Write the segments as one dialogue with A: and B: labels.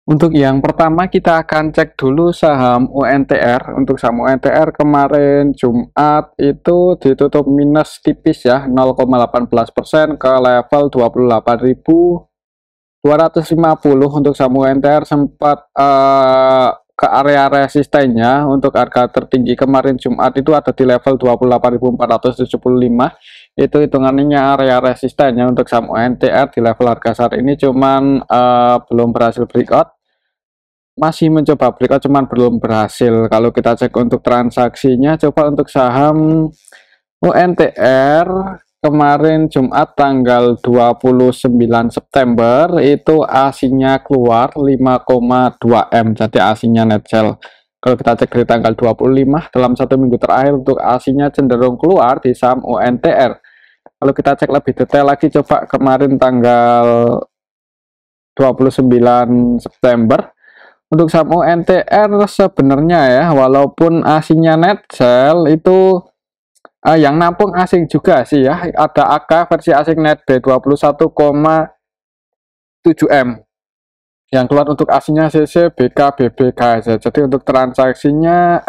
A: Untuk yang pertama kita akan cek dulu saham UNTR. Untuk saham UNTR kemarin Jumat itu ditutup minus tipis ya, 0,18% ke level 28.250. Untuk saham UNTR sempat ke area resistennya. Untuk harga tertinggi kemarin Jumat itu ada di level 28.475. Itu hitungannya area resistennya untuk saham UNTR di level harga saat ini, cuman belum berhasil breakout, masih mencoba breakout cuman belum berhasil. Kalau kita cek untuk transaksinya, coba untuk saham UNTR kemarin Jumat tanggal 29 September itu ASINnya keluar 5,2 M, jadi ASINnya net sell. Kalau kita cek di tanggal 25 dalam satu minggu terakhir, untuk ASINnya cenderung keluar di saham UNTR. Kalau kita cek lebih detail lagi, coba kemarin tanggal 29 September untuk saham UNTR sebenarnya ya, walaupun asingnya net sell itu yang nampung asing juga sih ya. Ada AK versi asing net B 21,7 M yang keluar untuk asingnya CC, BK, BBK aja. Jadi untuk transaksinya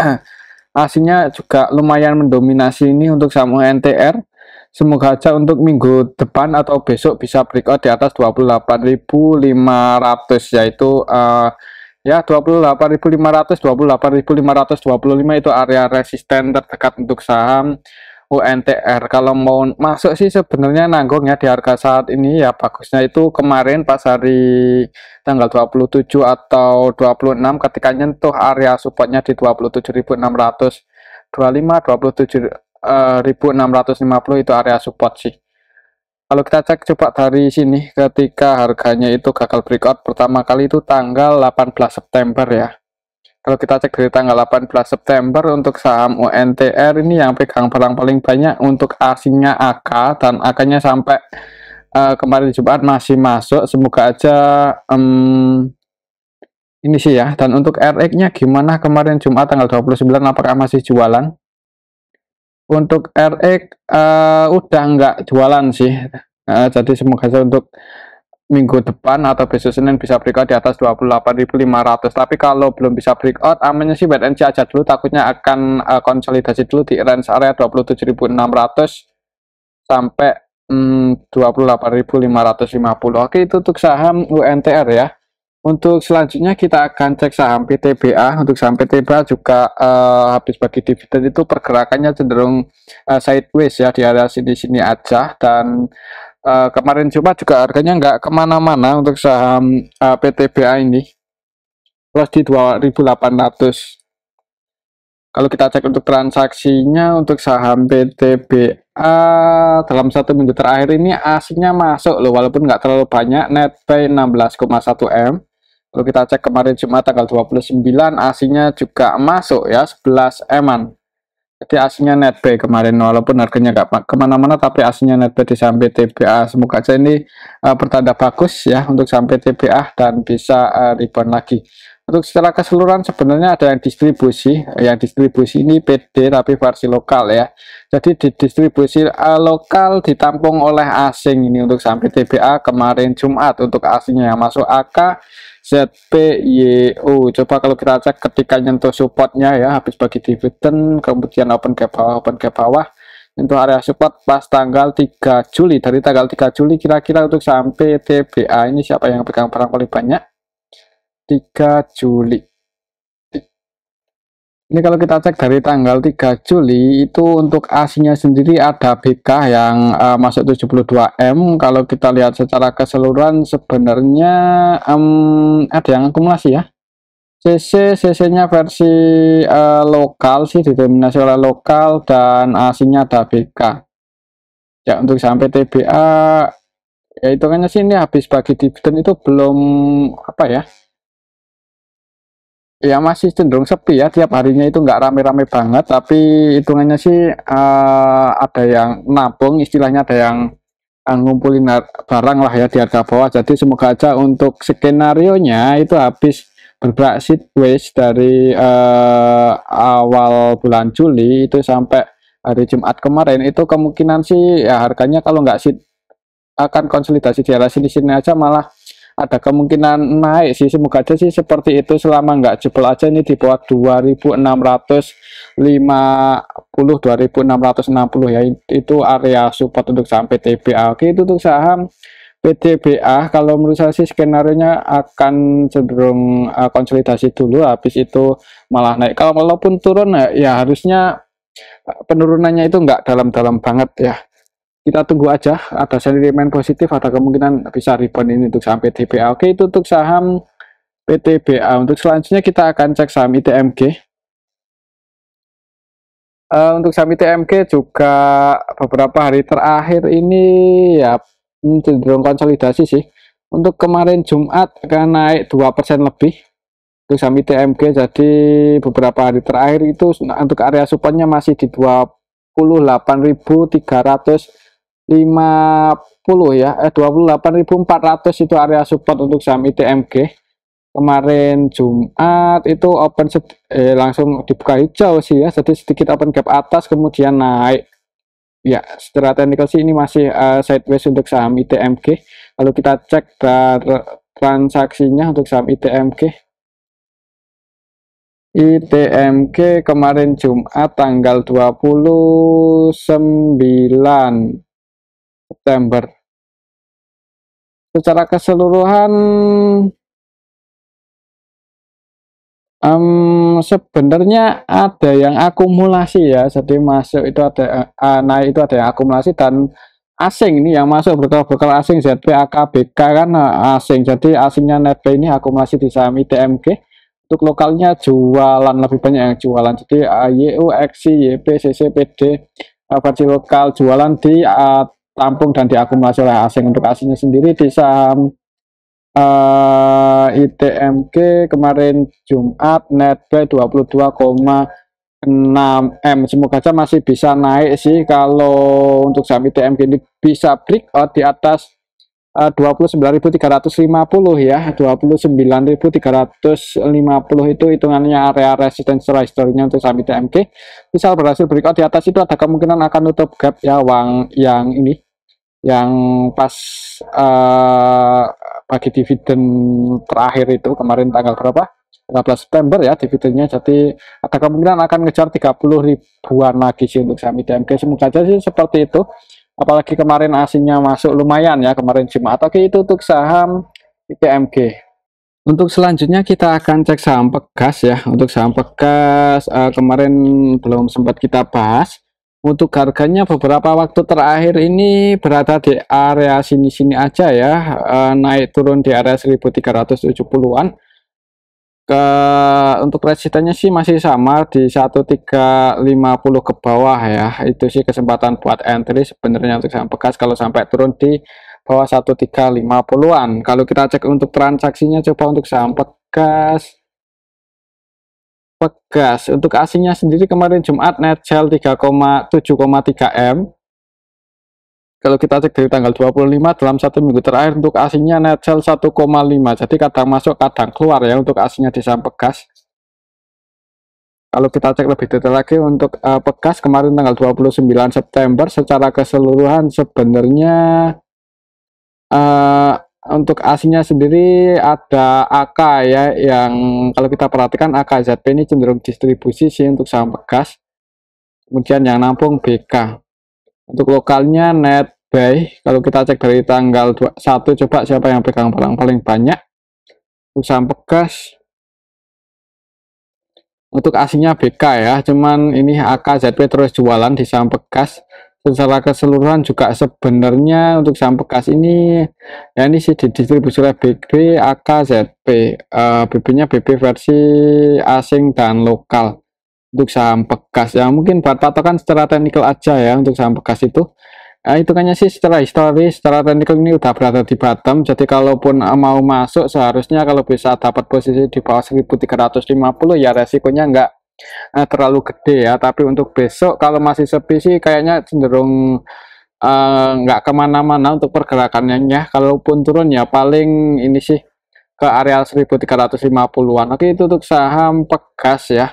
A: asingnya juga lumayan mendominasi ini untuk saham UNTR. Semoga aja untuk minggu depan atau besok bisa breakout di atas 28.500, yaitu ya 28.500, 28.525 itu area resisten terdekat untuk saham UNTR. Kalau mau masuk sih sebenarnya nanggung ya di harga saat ini ya, bagusnya itu kemarin pas hari tanggal 27 atau 26 ketika nyentuh area supportnya di 27.625, 27.650 itu area support sih. Kalau kita cek coba dari sini, ketika harganya itu gagal breakout pertama kali itu tanggal 18 September ya. Kalau kita cek dari tanggal 18 September untuk saham UNTR ini yang pegang barang paling banyak untuk asingnya AK, dan AK-nya sampai kemarin Jumat masih masuk. Semoga aja ini sih ya. Dan untuk RX-nya gimana kemarin Jumat tanggal 29, apakah masih jualan? Untuk RX udah nggak jualan sih. Jadi semoga saja untuk minggu depan atau besok Senin bisa breakout di atas 28.500. Tapi kalau belum bisa breakout, amannya sih wait and see aja dulu, takutnya akan konsolidasi dulu di range area 27.600 sampai 28.550. Oke, itu untuk saham UNTR ya. Untuk selanjutnya kita akan cek saham PTBA. Untuk saham PTBA juga habis bagi dividen itu pergerakannya cenderung sideways ya, di area sini-sini aja. Dan kemarin Jumat juga harganya nggak kemana-mana untuk saham PTBA ini, plus di 2.800. Kalau kita cek untuk transaksinya untuk saham PTBA dalam satu minggu terakhir ini asingnya masuk loh, walaupun nggak terlalu banyak, net buy 16,1 M. Kalau kita cek kemarin Jumat tanggal 29, asingnya juga masuk ya, 11 M-an. Jadi asingnya net buy kemarin, walaupun harganya nggak kemana-mana, tapi asingnya net buy di saham PTBA. Semoga aja ini pertanda bagus ya untuk saham PTBA dan bisa rebound lagi. Untuk secara keseluruhan sebenarnya ada yang distribusi ini PD tapi versi lokal ya. Jadi di distribusi lokal ditampung oleh asing ini untuk saham PTBA kemarin Jumat. Untuk asingnya yang masuk AK, ZPYO. Coba kalau kita cek ketika nyentuh supportnya ya, habis bagi dividen kemudian open gap bawah, untuk area support pas tanggal 3 Juli. Dari tanggal 3 Juli kira-kira untuk saham PTBA ini siapa yang pegang barang paling banyak? 3 Juli. Ini kalau kita cek dari tanggal 3 Juli itu untuk asingnya sendiri ada BK yang masuk 72 M. Kalau kita lihat secara keseluruhan sebenarnya ada yang akumulasi ya. CC-nya versi lokal sih, didominasi oleh lokal, dan asingnya ada BK. Ya untuk sampai TBA ya hitungannya sih ini habis bagi dividen itu belum apa ya. Ya masih cenderung sepi ya, tiap harinya itu nggak rame-rame banget, tapi hitungannya sih ada yang nabung, istilahnya ada yang ngumpulin barang lah ya di harga bawah. Jadi semoga aja untuk skenario nya itu habis bergerak sideways dari awal bulan Juli itu sampai hari Jumat kemarin, itu kemungkinan sih ya harganya kalau nggak akan konsolidasi di area sini-sini aja, malah ada kemungkinan naik sih, semoga aja sih seperti itu, selama nggak jebol aja ini di bawah 2650, 2660 ya, itu area support untuk saham PTBA. Oke, itu untuk saham PTBA. Kalau menurut saya sih skenario-nya akan cenderung konsolidasi dulu, habis itu malah naik. Kalau walaupun turun ya harusnya penurunannya itu nggak dalam-dalam banget ya. Kita tunggu aja, ada sentimen positif, ada kemungkinan bisa rebound ini untuk saham PTBA. Oke, itu untuk saham PTBA. Untuk selanjutnya kita akan cek saham ITMG. Untuk saham ITMG juga beberapa hari terakhir ini ya cenderung konsolidasi sih. Untuk kemarin Jumat akan naik 2% lebih untuk saham ITMG. Jadi beberapa hari terakhir itu untuk area supportnya masih di 28.350 ya, 28.400 itu area support untuk saham ITMG. Kemarin Jumat itu langsung dibuka hijau sih ya, jadi sedikit open gap atas kemudian naik ya. Secara teknikal sih ini masih sideways untuk saham ITMG. Kalau kita cek transaksinya untuk saham ITMG kemarin Jumat tanggal 29 September secara keseluruhan sebenarnya ada yang akumulasi ya, jadi masuk itu ada naik itu ada yang akumulasi, dan asing ini yang masuk broker-broker asing ZP, AKBK kan asing, jadi asingnya netbuy ini akumulasi di saham ITMG. Untuk lokalnya jualan, lebih banyak yang jualan, jadi YU, XI, YP, CC, PD versi lokal jualan di tampung dan diakumulasi oleh asing. Untuk asingnya sendiri di saham ITMG kemarin Jumat netbuy 22,6 M. Semoga saja masih bisa naik sih kalau untuk saham ITMG ini bisa breakout di atas 29.350 ya. 29.350 itu hitungannya area resisten secara historinya untuk saham ITMG. Misal berhasil breakout di atas itu ada kemungkinan akan tutup gap ya, yang ini yang pas bagi dividen terakhir itu kemarin tanggal berapa, 13 September ya dividennya, jadi ada kemungkinan akan ngejar 30 ribuan lagi sih untuk saham ITMG. Semoga aja sih seperti itu, apalagi kemarin asingnya masuk lumayan ya kemarin Jumat. Oke, itu untuk saham ITMG. Untuk selanjutnya kita akan cek saham Pegas ya. Untuk saham Pegas kemarin belum sempat kita bahas. Untuk harganya beberapa waktu terakhir ini berada di area sini-sini aja ya, naik turun di area 1370-an. Untuk resistennya sih masih sama di 1350 ke bawah ya. Itu sih kesempatan buat entry sebenarnya untuk saham Pegas kalau sampai turun di bawah 1350-an. Kalau kita cek untuk transaksinya, coba untuk saham Pegas untuk asingnya sendiri kemarin Jumat net sell 7,3 M. Kalau kita cek dari tanggal 25 dalam satu minggu terakhir untuk asingnya net sell 1,5. Jadi kadang masuk kadang keluar ya untuk asingnya di saham Pegas. Kalau kita cek lebih detail lagi untuk Pegas kemarin tanggal 29 September secara keseluruhan sebenarnya untuk asingnya sendiri ada AK ya, yang kalau kita perhatikan AKZP ini cenderung distribusi sih untuk saham Pegas. Kemudian yang nampung BK. Untuk lokalnya netbuy, kalau kita cek dari tanggal 21, coba siapa yang pegang barang paling banyak untuk saham Pegas. Untuk asingnya BK ya, cuman ini AKZP terus jualan di saham Pegas. Secara keseluruhan juga sebenarnya untuk saham Pegas ini ya, ini sih didistribusi oleh BB, AKZP, BB-nya BB versi asing dan lokal untuk saham Pegas ya. Mungkin buat patokan secara teknikal aja ya untuk saham Pegas itu. Hitungannya sih secara historis, secara teknikal ini udah berada di bottom, jadi kalaupun mau masuk seharusnya kalau bisa dapat posisi di bawah 1350 ya, resikonya nggak terlalu gede ya. Tapi untuk besok kalau masih sepi sih kayaknya cenderung nggak kemana-mana untuk pergerakannya ya. Kalaupun turun ya paling ini sih ke area 1350-an. Oke, itu untuk saham Pegas ya.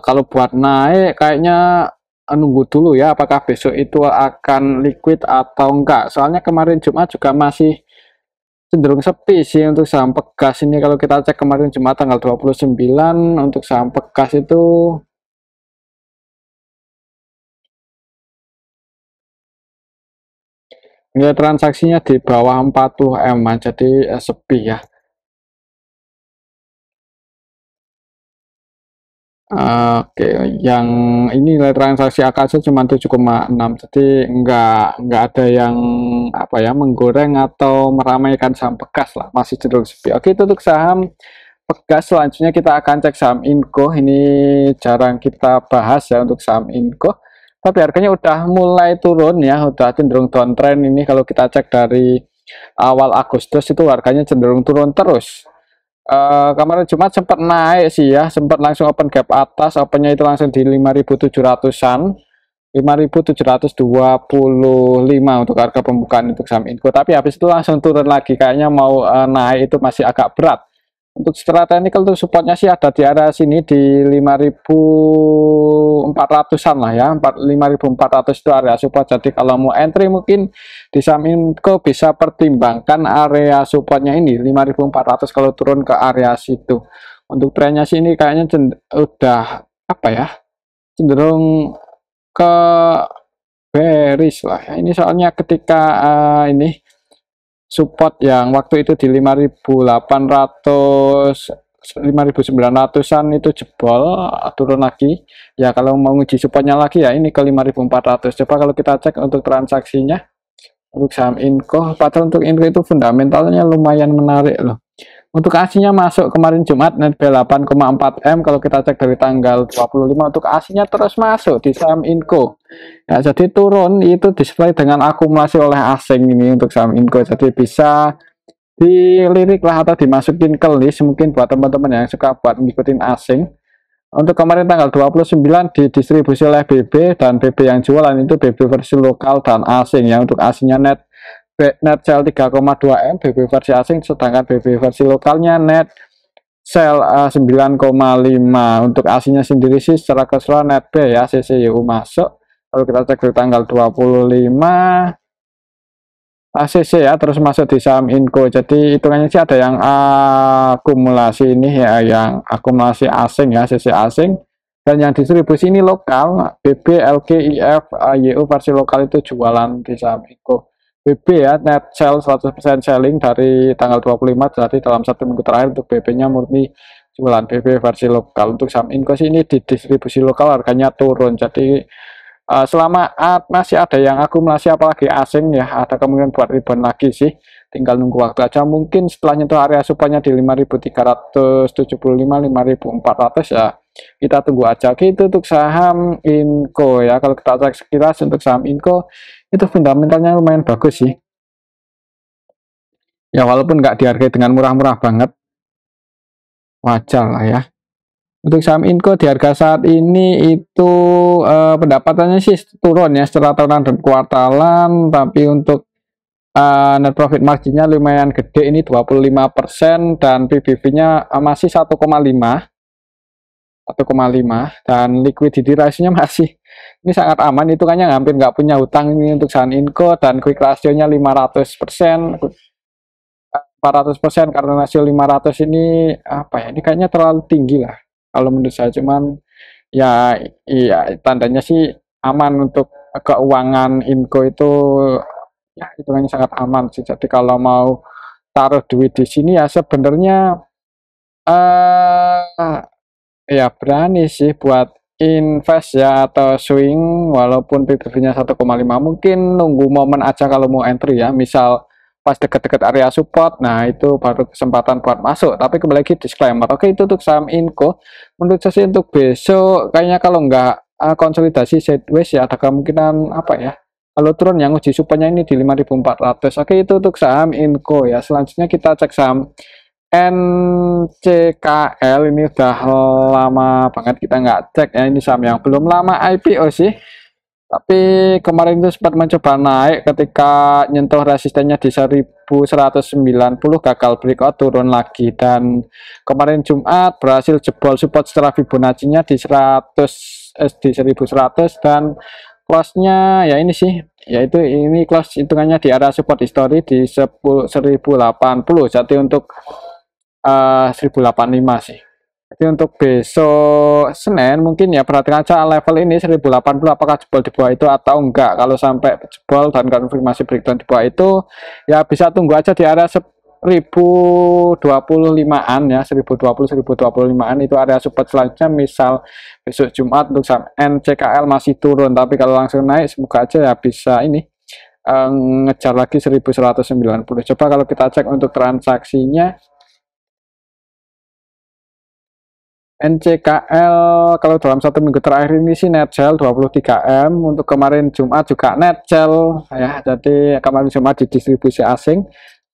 A: Kalau buat naik kayaknya nunggu dulu ya, apakah besok itu akan liquid atau enggak, soalnya kemarin Jumat juga masih cenderung sepi sih untuk saham Pegas ini. Kalau kita cek kemarin Jumat tanggal 29 untuk saham Pegas itu nilai transaksinya di bawah 40 M, jadi sepi ya. Oke, yang ini nilai transaksi AKC cuma 7,6, jadi nggak ada yang apa ya menggoreng atau meramaikan saham Pegas lah, masih cenderung sepi. Oke, itu untuk saham Pegas. Selanjutnya kita akan cek saham Inco. Ini jarang kita bahas ya untuk saham Inco, tapi harganya udah mulai turun ya, udah cenderung downtrend ini. Kalau kita cek dari awal Agustus itu harganya cenderung turun terus. Kemarin Jumat sempat naik sih ya, sempat langsung open gap atas, opennya itu langsung di 5.700-an, 5.725 untuk harga pembukaan untuk saham Inco, tapi habis itu langsung turun lagi, kayaknya mau naik itu masih agak berat. Untuk secara teknikal tuh supportnya sih ada di area sini di 5.400-an lah ya, 5.400 itu area support. Jadi kalau mau entry mungkin di saham Inco bisa pertimbangkan area supportnya ini 5.400 kalau turun ke area situ. Untuk trennya sih ini kayaknya udah apa ya, cenderung ke bearish lah ya. Ini soalnya ketika ini support yang waktu itu di 5.800 5.900-an itu jebol, turun lagi ya. Kalau mau uji supportnya lagi ya ini ke 5.400. Coba kalau kita cek untuk transaksinya untuk saham Inco, padahal untuk Inco itu fundamentalnya lumayan menarik loh. Untuk aslinya masuk kemarin Jumat netbel 8,4 M. Kalau kita cek dari tanggal 25 untuk aslinya terus masuk di saham Inco ya, jadi turun itu disertai dengan akumulasi oleh asing ini untuk saham Inco, jadi bisa dilirik lah atau dimasukin ke list mungkin buat teman-teman yang suka buat ngikutin asing. Untuk kemarin tanggal 29 didistribusi oleh BB, dan BB yang jualan itu BB versi lokal dan asing ya. Untuk asingnya net sell 3,2 M BB versi asing, sedangkan BB versi lokalnya net sell 9,5. Untuk asingnya sendiri sih secara keseluruhan net B ya, CCYU masuk. Kalau kita cek di tanggal 25 ACC ya terus masuk di saham Inco, jadi hitungannya sih ada yang akumulasi ini ya, yang akumulasi asing ya, CC asing, dan yang distribusi ini lokal BB, LG, IF, YU versi lokal itu jualan di saham Inco. BB ya net sell 100% selling dari tanggal 25, jadi dalam satu minggu terakhir untuk BB nya murni jualan BB versi lokal. Untuk saham Inco sih ini di distribusi lokal harganya turun, jadi selama masih ada yang akumulasi apalagi asing ya, ada kemungkinan buat rebound lagi sih, tinggal nunggu waktu aja. Mungkin setelahnya itu area supportnya di 5.375 5.400 ya, kita tunggu aja. Oke, itu untuk saham Inco ya. Kalau kita cek sekilas untuk saham Inco itu fundamentalnya lumayan bagus sih ya, walaupun nggak dihargai dengan murah-murah banget, wajar lah ya. Untuk saham Inco di harga saat ini itu pendapatannya sih turun ya secara tahunan dan kuartalan, tapi untuk net profit marginnya lumayan gede ini 25%, dan PBV-nya masih 1,5 dan liquidity ratio-nya masih ini sangat aman, itu kayaknya hampir nggak punya hutang ini untuk saham Inco, dan quick ratio-nya 500%. 400%, karena rasio 500 ini apa ya, ini kayaknya terlalu tinggi lah kalau menurut saya. Cuman ya iya, tandanya sih aman untuk keuangan Inco itu ya, hitungannya sangat aman sih. Jadi kalau mau taruh duit di sini ya sebenarnya ya berani sih buat invest ya atau swing, walaupun PBV-nya 1,5, mungkin nunggu momen aja kalau mau entry ya, misal pas deket-deket area support, nah itu baru kesempatan buat masuk. Tapi kembali lagi disclaimer. Oke, itu untuk saham Inco. Menurut saya sih untuk besok kayaknya kalau nggak konsolidasi sideways ya, ada kemungkinan apa ya, kalau turun yang uji supportnya ini di 5.400. Oke, itu untuk saham Inco ya. Selanjutnya kita cek saham NCKL. Ini udah lama banget kita nggak cek ya, ini saham yang belum lama IPO sih, tapi kemarin itu sempat mencoba naik ketika nyentuh resistennya di 1190, gagal breakout turun lagi, dan kemarin Jumat berhasil jebol support secara Fibonacci-nya di 100 di 1100, dan close-nya ya ini sih yaitu ini close hitungannya di area support history di 1080. Jadi untuk 1085 sih. Jadi untuk besok Senin mungkin ya perhatikan aja level ini 1080 apakah jebol di bawah itu atau enggak. Kalau sampai jebol dan konfirmasi breakdown di bawah itu ya bisa tunggu aja di area 1025-an ya, 1025-an itu area support selanjutnya. Misal besok Jumat untuk saham NCKL masih turun tapi kalau langsung naik semoga aja ya bisa ini ngejar lagi 1190. Coba kalau kita cek untuk transaksinya NCKL kalau dalam 1 minggu terakhir ini sih net sell 23M, untuk kemarin Jumat juga net sell ya, jadi kemarin Jumat di distribusi asing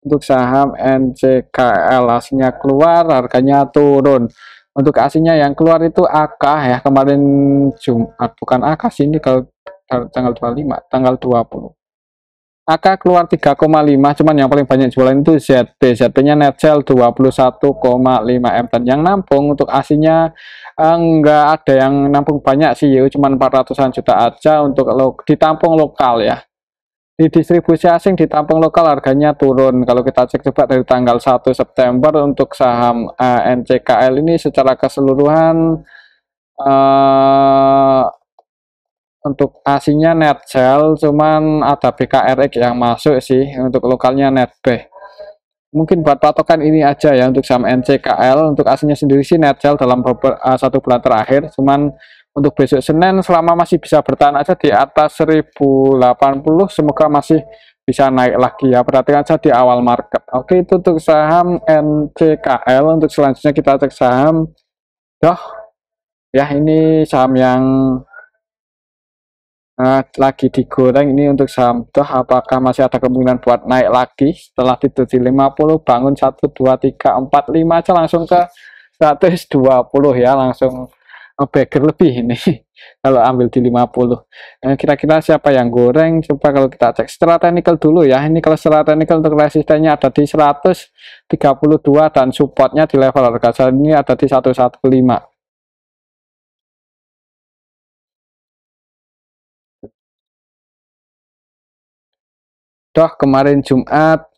A: untuk saham NCKL aslinya keluar harganya turun. Untuk aslinya yang keluar itu AK ya, kemarin Jumat bukan AK sih ini, kalau tanggal 25 tanggal 20 AK keluar 3,5, cuman yang paling banyak jualan itu ZP nya net sell 21,5M, dan yang nampung untuk aslinya enggak ada yang nampung banyak sih ya, cuman 400-an juta aja untuk ditampung lokal ya. Di distribusi asing ditampung lokal harganya turun. Kalau kita cek coba dari tanggal 1 September untuk saham NCKL ini secara keseluruhan untuk aslinya net sell, cuman ada BKRX yang masuk sih, untuk lokalnya net B. Mungkin buat patokan ini aja ya untuk saham NCKL. Untuk aslinya sendiri sih net sell dalam 1 bulan terakhir, cuman untuk besok Senin selama masih bisa bertahan aja di atas 1080 semoga masih bisa naik lagi ya, perhatikan saja di awal market. Oke, itu untuk saham NCKL. Untuk selanjutnya kita cek saham Doh ya, ini saham yang lagi digoreng ini. Untuk saham Doh apakah masih ada kemungkinan buat naik lagi setelah tidur di 50, bangun 1 2 3 4 5 aja langsung ke 120 ya, langsung bagger lebih ini kalau ambil di 50. Kira-kira siapa yang goreng? Coba kalau kita cek secara teknikal dulu ya. Ini kalau secara teknikal untuk resistennya ada di 132 dan supportnya di level harga ini ada di 115. Doh kemarin Jumat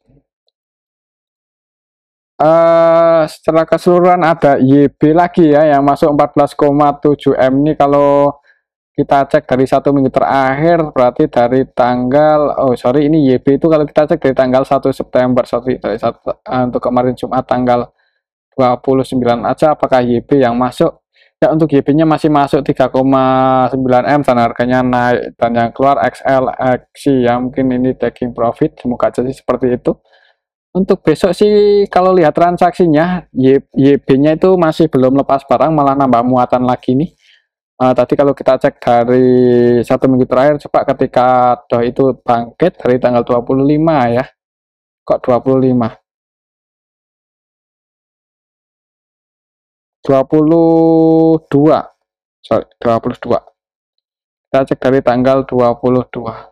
A: secara keseluruhan ada YB lagi ya yang masuk 14,7M. Ini kalau kita cek dari 1 minggu terakhir berarti dari tanggal ini YB itu kalau kita cek dari tanggal 1 September untuk kemarin Jumat tanggal 29 aja apakah YB yang masuk ya. Untuk YB nya masih masuk 3,9M dan harganya naik, dan yang keluar XLXC ya, mungkin ini taking profit, semoga aja sih seperti itu. Untuk besok sih kalau lihat transaksinya YB nya itu masih belum lepas barang, malah nambah muatan lagi nih. Tadi kalau kita cek dari 1 minggu terakhir, coba ketika Doh itu bangkit dari tanggal 25 ya, kok 25 22 sorry 22, kita cek dari tanggal 22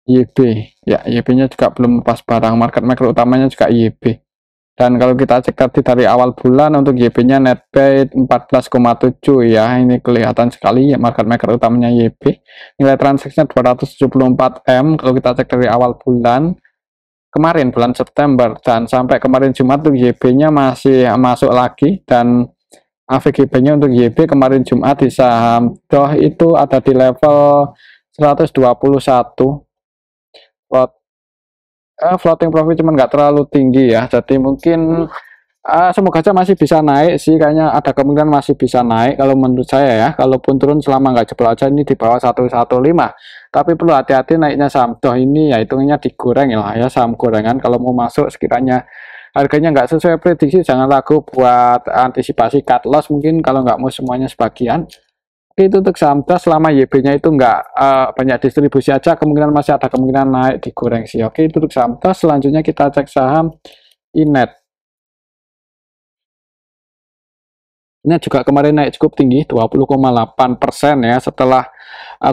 A: YB ya, YB nya juga belum lepas barang, market maker utamanya juga YB. Dan kalau kita cek tadi dari awal bulan untuk YB nya net buy 14,7 ya, ini kelihatan sekali ya market maker utamanya YB. Nilai transaksinya 274M kalau kita cek dari awal bulan kemarin, bulan September, dan sampai kemarin Jumat untuk YB nya masih masuk lagi. Dan AVGB nya untuk YB kemarin Jumat di saham Doh itu ada di level 121. Floating profit cuman nggak terlalu tinggi ya, jadi mungkin semoga aja masih bisa naik sih, kayaknya ada kemungkinan masih bisa naik kalau menurut saya ya. Kalaupun turun selama nggak jebol aja ini di bawah 115, tapi perlu hati-hati naiknya saham Doh ini ya, hitungnya digoreng ya, saham gorengan. Kalau mau masuk sekiranya harganya nggak sesuai prediksi, jangan ragu buat antisipasi cut loss mungkin kalau nggak mau semuanya sebagian. Itu untuk saham Doh selama YB nya itu nggak banyak distribusi aja, kemungkinan masih ada kemungkinan naik digoreng sih. Oke, itu untuk saham Doh. Selanjutnya kita cek saham Inet. Ini juga kemarin naik cukup tinggi 20,8% ya, setelah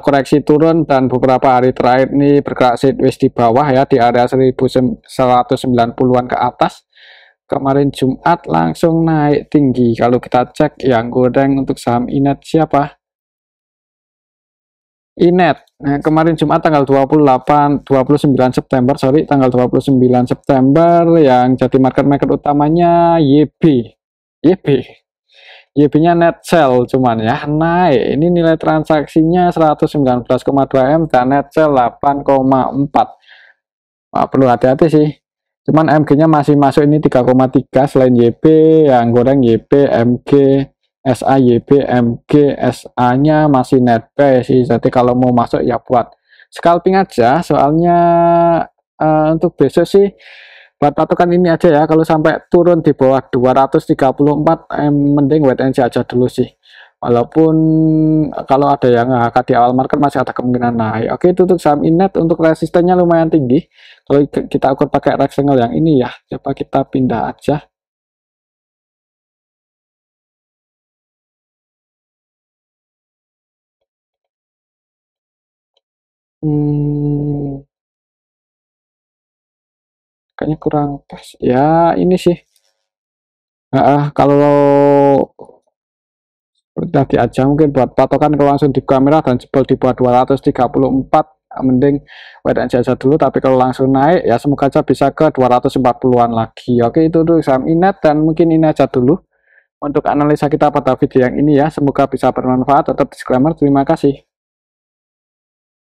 A: koreksi turun dan beberapa hari terakhir ini bergerak sideways di bawah ya, di area 1190-an ke atas. Kemarin Jumat langsung naik tinggi. Kalau kita cek yang goreng untuk saham Inet siapa? Inet. Nah, kemarin Jumat tanggal 29 September, sorry, tanggal 29 September yang jadi market utamanya YB. YB. YB-nya net sell cuman ya naik. Ini nilai transaksinya 119,2 M dan net sell 8,4. Wah, perlu hati-hati sih. Cuman MG-nya masih masuk ini 3,3 selain YB yang goreng YB, MG, SA, YB, MG, SA-nya masih net buy sih. Jadi kalau mau masuk ya buat scalping aja. Soalnya untuk besok sih buat patokan ini aja ya. Kalau sampai turun di bawah 234 mending wait and see aja dulu sih. Walaupun kalau ada yang ngangkat di awal market masih ada kemungkinan naik. Oke, itu untuk saham Inet, untuk resistennya lumayan tinggi. Kalau kita ukur pakai rectangle yang ini ya, coba kita pindah aja. Hmm, kayaknya kurang pas. Ya, ini sih. Kalau tadi aja mungkin buat patokan kalau langsung di kamera dan jebol di bawah 234 mending wait and see aja dulu, tapi kalau langsung naik ya semoga aja bisa ke 240-an lagi. Oke, itu tuh saham Inet dan mungkin ini aja dulu untuk analisa kita pada video yang ini ya, semoga bisa bermanfaat. Tetap disclaimer, terima kasih.